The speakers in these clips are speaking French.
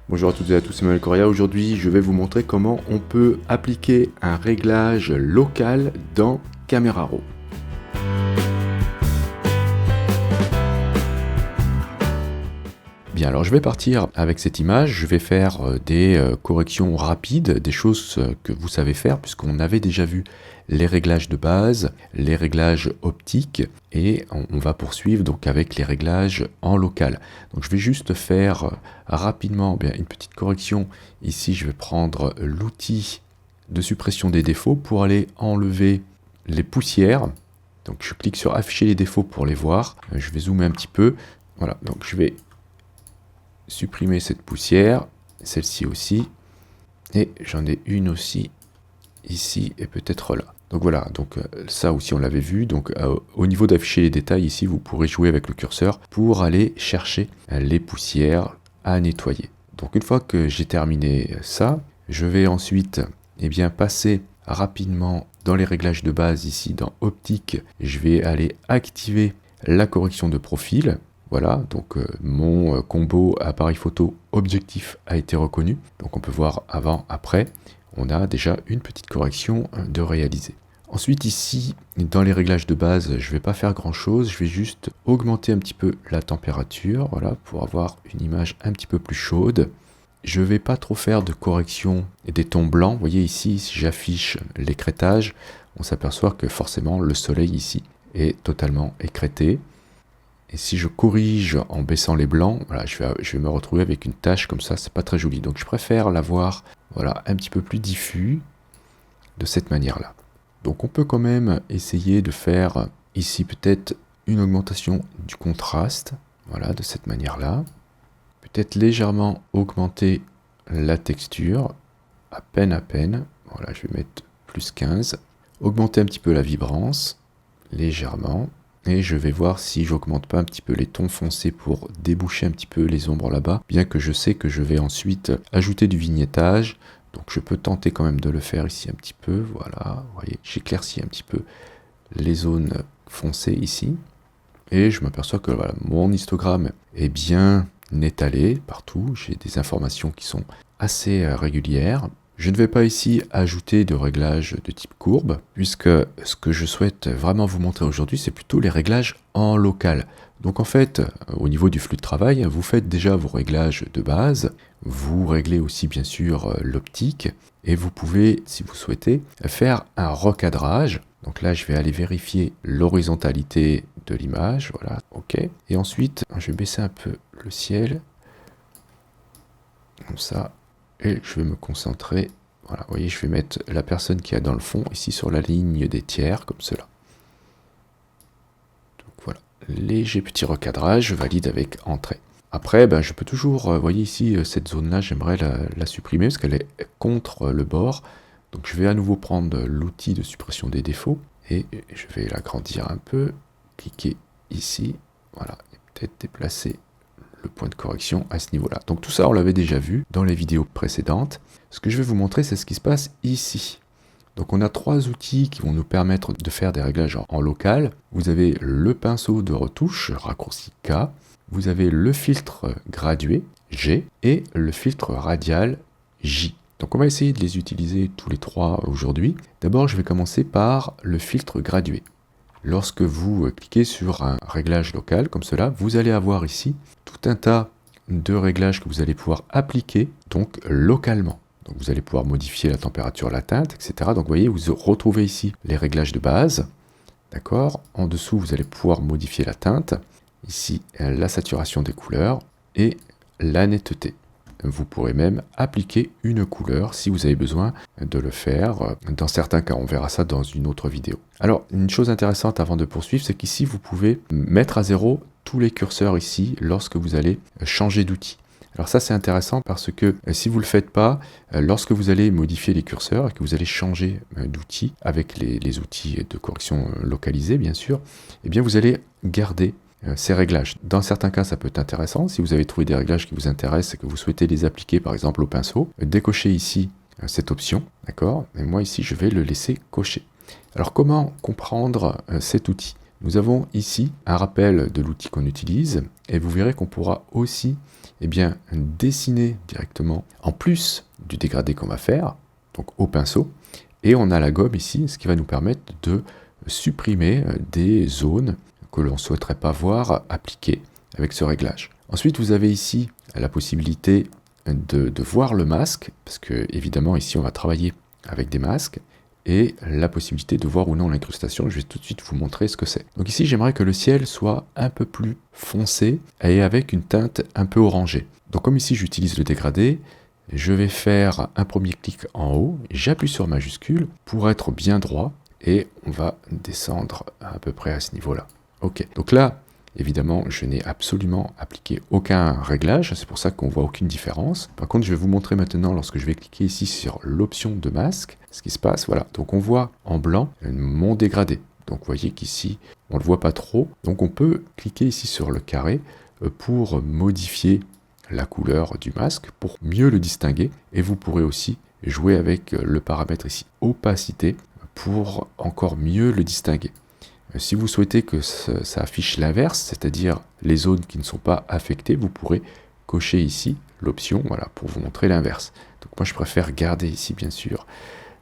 Bonjour à toutes et à tous, c'est Emmanuel Correa. Aujourd'hui, je vais vous montrer comment on peut appliquer un réglage local dans Camera Raw. Bien, alors je vais partir avec cette image, je vais faire des corrections rapides, des choses que vous savez faire, puisqu'on avait déjà vu les réglages de base, les réglages optiques, et on va poursuivre donc avec les réglages en local. Donc je vais juste faire rapidement une petite correction. Ici, je vais prendre l'outil de suppression des défauts pour aller enlever les poussières. Donc je clique sur afficher les défauts pour les voir. Je vais zoomer un petit peu. Voilà, donc je vais supprimer cette poussière, celle-ci aussi, et j'en ai une aussi ici et peut-être là. Donc voilà, donc ça aussi on l'avait vu. Donc au niveau d'afficher les détails ici, vous pourrez jouer avec le curseur pour aller chercher les poussières à nettoyer. Donc une fois que j'ai terminé ça, je vais ensuite passer rapidement dans les réglages de base ici dans optique. Je vais aller activer la correction de profil. Voilà, donc mon combo appareil photo objectif a été reconnu. Donc on peut voir avant, après. On a déjà une petite correction de réaliser. Ensuite ici, dans les réglages de base, je ne vais pas faire grand chose. Je vais juste augmenter un petit peu la température, voilà, pour avoir une image un petit peu plus chaude. Je ne vais pas trop faire de correction des tons blancs. Vous voyez ici, si j'affiche l'écrêtage, on s'aperçoit que forcément le soleil ici est totalement écrêté. Et si je corrige en baissant les blancs, voilà, je vais me retrouver avec une tache comme ça, c'est pas très joli. Donc je préfère l'avoir voilà, un petit peu plus diffus de cette manière-là. Donc on peut quand même essayer de faire ici peut-être une augmentation du contraste, voilà, de cette manière-là. Peut-être légèrement augmenter la texture, à peine. Voilà, je vais mettre plus 15. Augmenter un petit peu la vibrance, légèrement. Et je vais voir si j'augmente pas un petit peu les tons foncés pour déboucher un petit peu les ombres là-bas, bien que je sais que je vais ensuite ajouter du vignettage. Donc je peux tenter quand même de le faire ici un petit peu. Voilà, vous voyez, j'éclaircis un petit peu les zones foncées ici. Et je m'aperçois que voilà, mon histogramme est bien étalé partout. J'ai des informations qui sont assez régulières. Je ne vais pas ici ajouter de réglages de type courbe, puisque ce que je souhaite vraiment vous montrer aujourd'hui, c'est plutôt les réglages en local. Donc en fait, au niveau du flux de travail, vous faites déjà vos réglages de base, vous réglez aussi bien sûr l'optique, et vous pouvez, si vous souhaitez, faire un recadrage. Donc là, je vais aller vérifier l'horizontalité de l'image, voilà, ok. Et ensuite, je vais baisser un peu le ciel, comme ça. Et je vais me concentrer, voilà, vous voyez, je vais mettre la personne qui est dans le fond, ici sur la ligne des tiers, comme cela. Donc voilà, léger petit recadrage, je valide avec entrée. Après, je peux toujours, vous voyez ici, cette zone-là, j'aimerais la supprimer, parce qu'elle est contre le bord. Donc je vais à nouveau prendre l'outil de suppression des défauts, et je vais l'agrandir un peu, cliquer ici, voilà, et peut-être déplacer le point de correction à ce niveau-là. Donc tout ça, on l'avait déjà vu dans les vidéos précédentes. Ce que je vais vous montrer, c'est ce qui se passe ici. Donc on a trois outils qui vont nous permettre de faire des réglages en local. Vous avez le pinceau de retouche, raccourci K. Vous avez le filtre gradué, G, et le filtre radial, J. Donc on va essayer de les utiliser tous les trois aujourd'hui. D'abord, je vais commencer par le filtre gradué. Lorsque vous cliquez sur un réglage local comme cela, vous allez avoir ici tout un tas de réglages que vous allez pouvoir appliquer donc localement. Donc vous allez pouvoir modifier la température, la teinte, etc. Donc vous voyez, vous retrouvez ici les réglages de base. D'accord. En dessous, vous allez pouvoir modifier la teinte. Ici, la saturation des couleurs et la netteté. Vous pourrez même appliquer une couleur si vous avez besoin de le faire. Dans certains cas, on verra ça dans une autre vidéo. Alors, une chose intéressante avant de poursuivre, c'est qu'ici, vous pouvez mettre à zéro tous les curseurs ici lorsque vous allez changer d'outil. Alors ça, c'est intéressant parce que si vous ne le faites pas, lorsque vous allez modifier les curseurs et que vous allez changer d'outil avec les outils de correction localisés, bien sûr, eh bien, vous allez garder ces réglages. Dans certains cas, ça peut être intéressant. Si vous avez trouvé des réglages qui vous intéressent et que vous souhaitez les appliquer, par exemple, au pinceau, décochez ici cette option, d'accord? Et moi, ici, je vais le laisser coché. Alors, comment comprendre cet outil? Nous avons ici un rappel de l'outil qu'on utilise et vous verrez qu'on pourra aussi eh bien, dessiner directement, en plus du dégradé qu'on va faire, donc au pinceau, et on a la gomme ici, ce qui va nous permettre de supprimer des zones que l'on ne souhaiterait pas voir appliquées avec ce réglage. Ensuite, vous avez ici la possibilité de voir le masque, parce que évidemment ici on va travailler avec des masques, et la possibilité de voir ou non l'incrustation. Je vais tout de suite vous montrer ce que c'est. Donc ici, j'aimerais que le ciel soit un peu plus foncé et avec une teinte un peu orangée. Donc comme ici, j'utilise le dégradé, je vais faire un premier clic en haut, j'appuie sur majuscule pour être bien droit, et on va descendre à peu près à ce niveau-là. Ok, donc là, évidemment, je n'ai absolument appliqué aucun réglage, c'est pour ça qu'on voit aucune différence. Par contre, je vais vous montrer maintenant, lorsque je vais cliquer ici sur l'option de masque, ce qui se passe, voilà. Donc on voit en blanc mon dégradé. Donc vous voyez qu'ici, on ne le voit pas trop. Donc on peut cliquer ici sur le carré pour modifier la couleur du masque, pour mieux le distinguer. Et vous pourrez aussi jouer avec le paramètre ici, opacité, pour encore mieux le distinguer. Si vous souhaitez que ça affiche l'inverse, c'est-à-dire les zones qui ne sont pas affectées, vous pourrez cocher ici l'option, voilà, pour vous montrer l'inverse. Donc moi je préfère garder ici bien sûr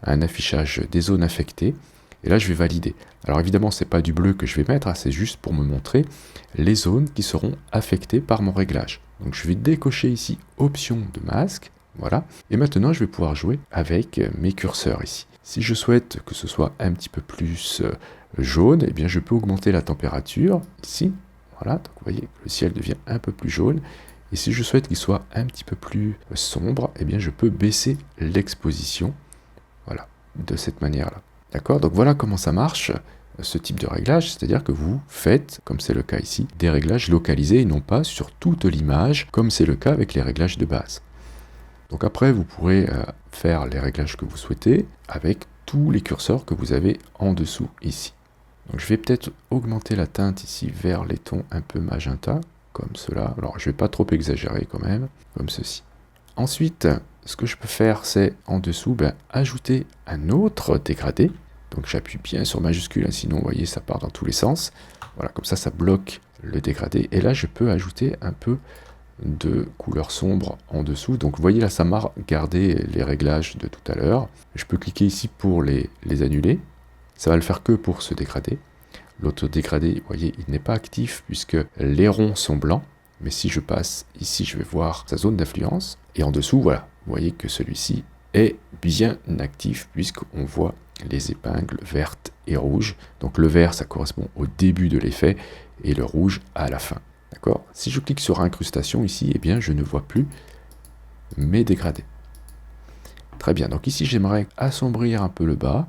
un affichage des zones affectées, et là je vais valider. Alors évidemment c'est pas du bleu que je vais mettre, hein, c'est juste pour me montrer les zones qui seront affectées par mon réglage. Donc je vais décocher ici option de masque, voilà, et maintenant je vais pouvoir jouer avec mes curseurs ici. Si je souhaite que ce soit un petit peu plus jaune, eh bien je peux augmenter la température ici, voilà, donc vous voyez le ciel devient un peu plus jaune, et si je souhaite qu'il soit un petit peu plus sombre, eh bien je peux baisser l'exposition, voilà, de cette manière-là. D'accord? Donc voilà comment ça marche, ce type de réglage, c'est-à-dire que vous faites, comme c'est le cas ici, des réglages localisés et non pas sur toute l'image, comme c'est le cas avec les réglages de base. Donc après, vous pourrez faire les réglages que vous souhaitez avec tous les curseurs que vous avez en dessous ici. Donc je vais peut-être augmenter la teinte ici vers les tons un peu magenta, comme cela. Alors je ne vais pas trop exagérer quand même, comme ceci. Ensuite, ce que je peux faire, c'est en dessous, ajouter un autre dégradé. Donc j'appuie bien sur majuscule, hein, sinon vous voyez ça part dans tous les sens. Voilà, comme ça bloque le dégradé. Et là je peux ajouter un peu de couleur sombre en dessous. Donc vous voyez là ça m'a gardé les réglages de tout à l'heure. Je peux cliquer ici pour les annuler. Ça va le faire que pour ce dégradé. L'autre dégradé, vous voyez, il n'est pas actif puisque les ronds sont blancs. Mais si je passe ici, je vais voir sa zone d'influence. Et en dessous, voilà, vous voyez que celui-ci est bien actif puisqu'on voit les épingles vertes et rouges. Donc le vert, ça correspond au début de l'effet et le rouge à la fin. D'accord? Si je clique sur incrustation ici, eh bien je ne vois plus mes dégradés. Très bien, donc ici j'aimerais assombrir un peu le bas.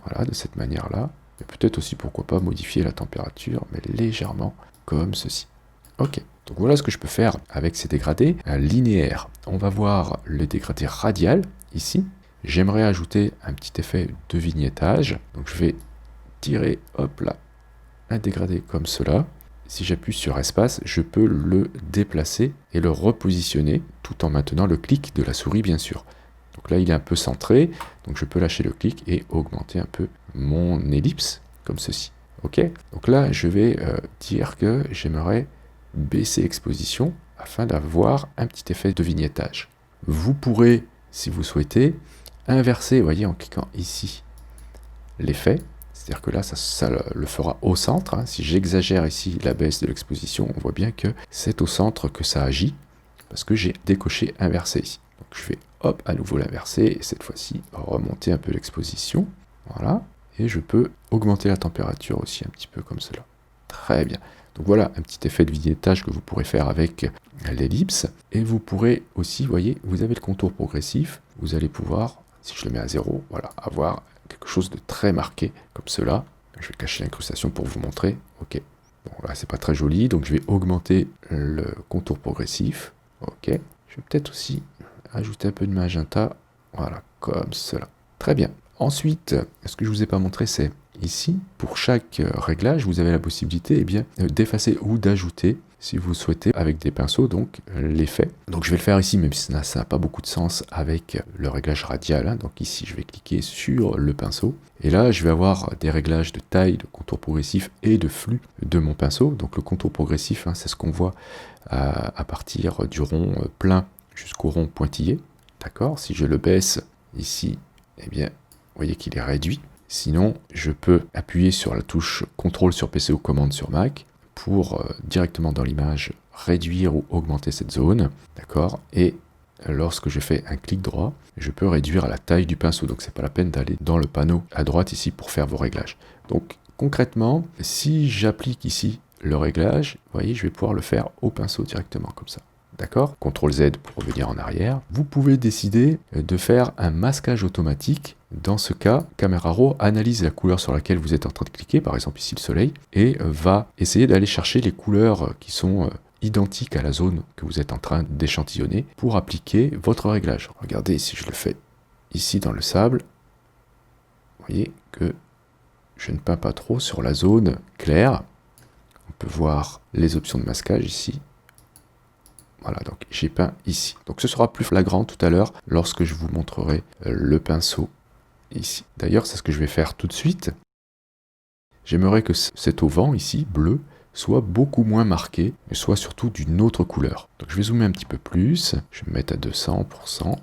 Voilà, de cette manière-là. Et peut-être aussi, pourquoi pas, modifier la température, mais légèrement, comme ceci. Ok, donc voilà ce que je peux faire avec ces dégradés linéaires. On va voir le dégradé radial, ici. J'aimerais ajouter un petit effet de vignettage. Donc je vais tirer, hop là, un dégradé comme cela. Si j'appuie sur espace, je peux le déplacer et le repositionner, tout en maintenant le clic de la souris, bien sûr. Donc là, il est un peu centré, donc je peux lâcher le clic et augmenter un peu mon ellipse, comme ceci. Ok? Donc là, je vais dire que j'aimerais baisser l'exposition afin d'avoir un petit effet de vignettage. Vous pourrez, si vous souhaitez, inverser, vous voyez, en cliquant ici, l'effet. C'est-à-dire que là, ça le fera au centre. Hein. Si j'exagère ici la baisse de l'exposition, on voit bien que c'est au centre que ça agit, parce que j'ai décoché inversé ici. Donc je vais, hop, à nouveau l'inverser, et cette fois-ci, remonter un peu l'exposition. Voilà. Et je peux augmenter la température aussi un petit peu comme cela. Très bien. Donc voilà un petit effet de vignettage que vous pourrez faire avec l'ellipse. Et vous pourrez aussi, vous voyez, vous avez le contour progressif. Vous allez pouvoir, si je le mets à 0, voilà, avoir quelque chose de très marqué comme cela. Je vais cacher l'incrustation pour vous montrer. Ok. Bon là c'est pas très joli, donc je vais augmenter le contour progressif. Ok. Je vais peut-être aussi ajouter un peu de magenta. Voilà, comme cela. Très bien. Ensuite, ce que je ne vous ai pas montré, c'est ici, pour chaque réglage, vous avez la possibilité d'effacer ou d'ajouter si vous souhaitez, avec des pinceaux, donc l'effet. Donc je vais le faire ici, même si ça n'a pas beaucoup de sens avec le réglage radial, hein. Donc ici, je vais cliquer sur le pinceau. Et là, je vais avoir des réglages de taille, de contour progressif et de flux de mon pinceau. Donc le contour progressif, hein, c'est ce qu'on voit à partir du rond plein jusqu'au rond pointillé. D'accord? Si je le baisse ici, eh bien, vous voyez qu'il est réduit. Sinon, je peux appuyer sur la touche CTRL sur PC ou commande sur Mac pour directement dans l'image réduire ou augmenter cette zone, d'accord? Et lorsque je fais un clic droit, je peux réduire la taille du pinceau, donc c'est pas la peine d'aller dans le panneau à droite ici pour faire vos réglages. Donc concrètement, si j'applique ici le réglage, vous voyez, je vais pouvoir le faire au pinceau directement comme ça. D'accord? CTRL Z pour revenir en arrière. Vous pouvez décider de faire un masquage automatique. Dans ce cas, Camera Raw analyse la couleur sur laquelle vous êtes en train de cliquer, par exemple ici le soleil, et va essayer d'aller chercher les couleurs qui sont identiques à la zone que vous êtes en train d'échantillonner pour appliquer votre réglage. Regardez, si je le fais ici dans le sable, vous voyez que je ne peins pas trop sur la zone claire. On peut voir les options de masquage ici. Voilà, donc j'ai peint ici. Donc ce sera plus flagrant tout à l'heure lorsque je vous montrerai le pinceau ici. D'ailleurs, c'est ce que je vais faire tout de suite. J'aimerais que cet auvent ici, bleu, soit beaucoup moins marqué, mais soit surtout d'une autre couleur. Donc je vais zoomer un petit peu plus, je vais me mettre à 200%,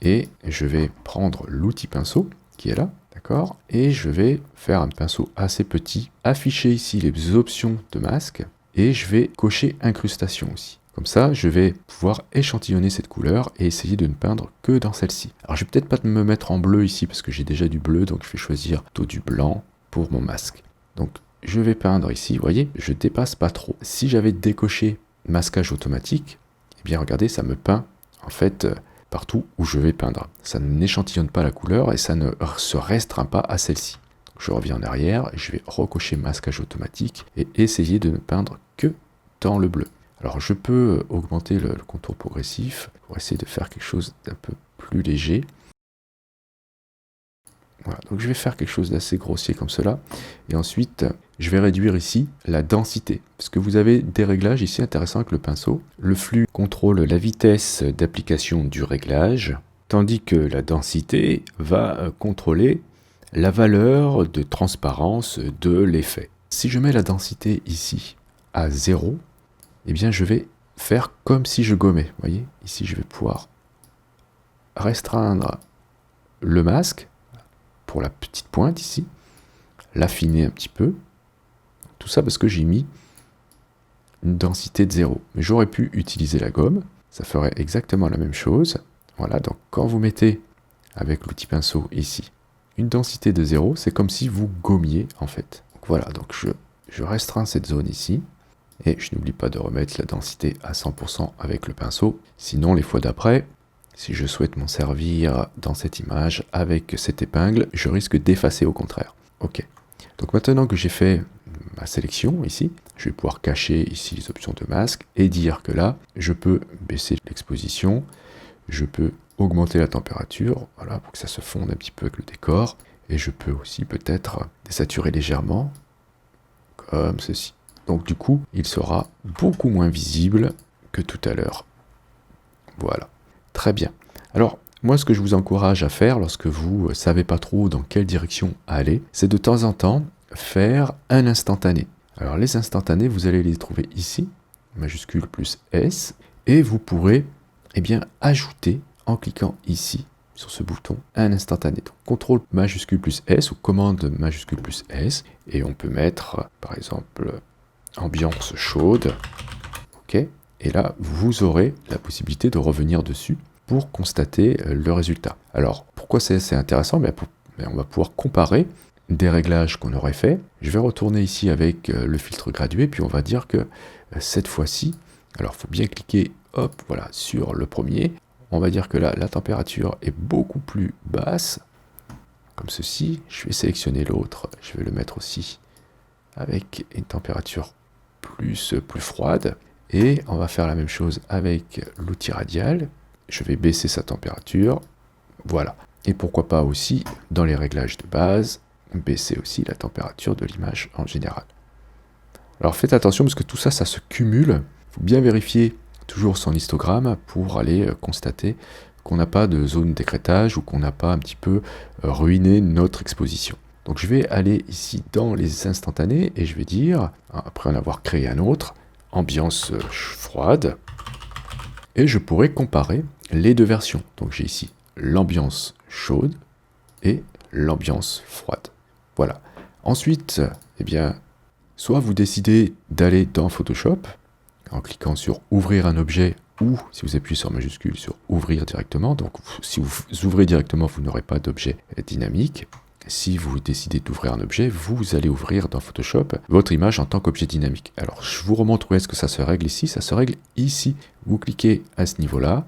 et je vais prendre l'outil pinceau qui est là, d'accord? Et je vais faire un pinceau assez petit, afficher ici les options de masque, et je vais cocher incrustation aussi. Comme ça, je vais pouvoir échantillonner cette couleur et essayer de ne peindre que dans celle-ci. Alors, je vais peut-être pas me mettre en bleu ici parce que j'ai déjà du bleu, donc je vais choisir plutôt du blanc pour mon masque. Donc, je vais peindre ici, vous voyez, je dépasse pas trop. Si j'avais décoché masquage automatique, eh bien, regardez, ça me peint, en fait, partout où je vais peindre. Ça n'échantillonne pas la couleur et ça ne se restreint pas à celle-ci. Je reviens en arrière, je vais recocher masquage automatique et essayer de ne peindre que dans le bleu. Alors je peux augmenter le contour progressif pour essayer de faire quelque chose d'un peu plus léger. Voilà, donc je vais faire quelque chose d'assez grossier comme cela. Et ensuite, je vais réduire ici la densité. Parce que vous avez des réglages ici intéressants avec le pinceau. Le flux contrôle la vitesse d'application du réglage, tandis que la densité va contrôler la valeur de transparence de l'effet. Si je mets la densité ici à 0, eh bien je vais faire comme si je gommais. Vous voyez, ici je vais pouvoir restreindre le masque pour la petite pointe ici, l'affiner un petit peu. Tout ça parce que j'ai mis une densité de 0. Mais j'aurais pu utiliser la gomme, ça ferait exactement la même chose. Voilà, donc quand vous mettez avec l'outil pinceau ici une densité de 0, c'est comme si vous gommiez en fait. Donc voilà, donc je restreins cette zone ici. Et je n'oublie pas de remettre la densité à 100% avec le pinceau. Sinon, les fois d'après, si je souhaite m'en servir dans cette image avec cette épingle, je risque d'effacer au contraire. Ok. Donc maintenant que j'ai fait ma sélection ici, je vais pouvoir cacher ici les options de masque et dire que là, je peux baisser l'exposition, je peux augmenter la température, voilà, pour que ça se fonde un petit peu avec le décor. Et je peux aussi peut-être désaturer légèrement, comme ceci. Donc du coup, il sera beaucoup moins visible que tout à l'heure. Voilà, très bien. Alors, moi ce que je vous encourage à faire lorsque vous ne savez pas trop dans quelle direction aller, c'est de temps en temps faire un instantané. Alors les instantanés, vous allez les trouver ici, majuscule plus S, et vous pourrez ajouter en cliquant ici, sur ce bouton, un instantané. Donc, CTRL majuscule plus S ou commande majuscule plus S, et on peut mettre, par exemple, ambiance chaude, ok, et là vous aurez la possibilité de revenir dessus pour constater le résultat. Alors pourquoi c'est intéressant? On va pouvoir comparer des réglages qu'on aurait fait. Je vais retourner ici avec le filtre gradué, puis on va dire que cette fois-ci, alors il faut bien cliquer, hop, voilà, sur le premier. On va dire que là la température est beaucoup plus basse, comme ceci. Je vais sélectionner l'autre, je vais le mettre aussi avec une température plus froide, et on va faire la même chose avec l'outil radial. Je vais baisser sa température, voilà, et pourquoi pas aussi dans les réglages de base baisser aussi la température de l'image en général. Alors faites attention parce que tout ça, ça se cumule. Il faut bien vérifier toujours son histogramme pour aller constater qu'on n'a pas de zone d'écrêtage ou qu'on n'a pas un petit peu ruiné notre exposition. Donc je vais aller ici dans les instantanés et je vais dire, après en avoir créé un autre, ambiance froide, et je pourrais comparer les deux versions. Donc j'ai ici l'ambiance chaude et l'ambiance froide. Voilà. Ensuite, eh bien, soit vous décidez d'aller dans Photoshop en cliquant sur ouvrir un objet ou si vous appuyez sur majuscule sur ouvrir directement. Donc si vous ouvrez directement, vous n'aurez pas d'objet dynamique. Si vous décidez d'ouvrir un objet, vous allez ouvrir dans Photoshop votre image en tant qu'objet dynamique. Alors je vous remontre où est-ce que ça se règle ici. Ça se règle ici. Vous cliquez à ce niveau-là,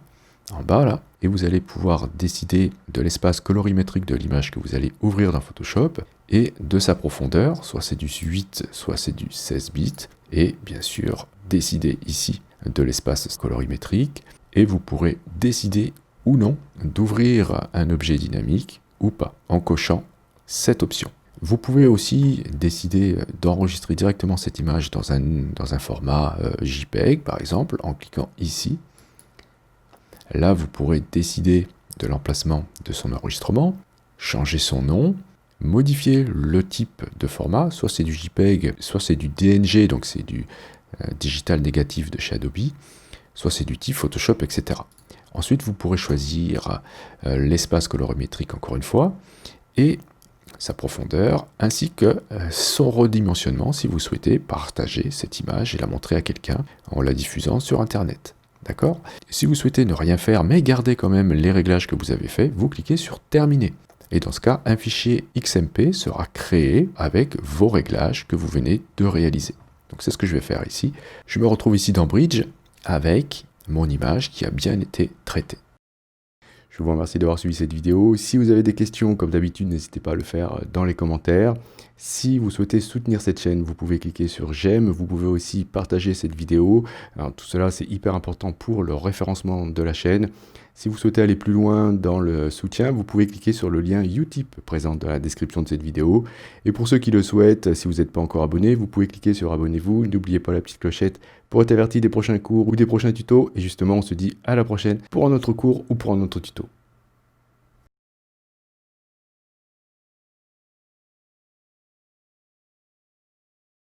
en bas là, et vous allez pouvoir décider de l'espace colorimétrique de l'image que vous allez ouvrir dans Photoshop et de sa profondeur, soit c'est du 8, soit c'est du 16 bits, et bien sûr décider ici de l'espace colorimétrique, et vous pourrez décider ou non d'ouvrir un objet dynamique ou pas, en cochant cette option. Vous pouvez aussi décider d'enregistrer directement cette image dans un format JPEG, par exemple, en cliquant ici. Là, vous pourrez décider de l'emplacement de son enregistrement, changer son nom, modifier le type de format, soit c'est du JPEG, soit c'est du DNG, donc c'est du digital négatif de chez Adobe, soit c'est du type Photoshop, etc. Ensuite, vous pourrez choisir l'espace colorimétrique, encore une fois, et sa profondeur, ainsi que son redimensionnement si vous souhaitez partager cette image et la montrer à quelqu'un en la diffusant sur Internet. D'accord ? Si vous souhaitez ne rien faire, mais garder quand même les réglages que vous avez faits, vous cliquez sur Terminer. Et dans ce cas, un fichier XMP sera créé avec vos réglages que vous venez de réaliser. Donc c'est ce que je vais faire ici. Je me retrouve ici dans Bridge avec mon image qui a bien été traitée. Je vous remercie d'avoir suivi cette vidéo. Si vous avez des questions, comme d'habitude, n'hésitez pas à le faire dans les commentaires. Si vous souhaitez soutenir cette chaîne, vous pouvez cliquer sur j'aime. Vous pouvez aussi partager cette vidéo. Alors, tout cela, c'est hyper important pour le référencement de la chaîne. Si vous souhaitez aller plus loin dans le soutien, vous pouvez cliquer sur le lien Utip présent dans la description de cette vidéo. Et pour ceux qui le souhaitent, si vous n'êtes pas encore abonné, vous pouvez cliquer sur abonnez-vous. N'oubliez pas la petite clochette pour être averti des prochains cours ou des prochains tutos. Et justement, on se dit à la prochaine pour un autre cours ou pour un autre tuto.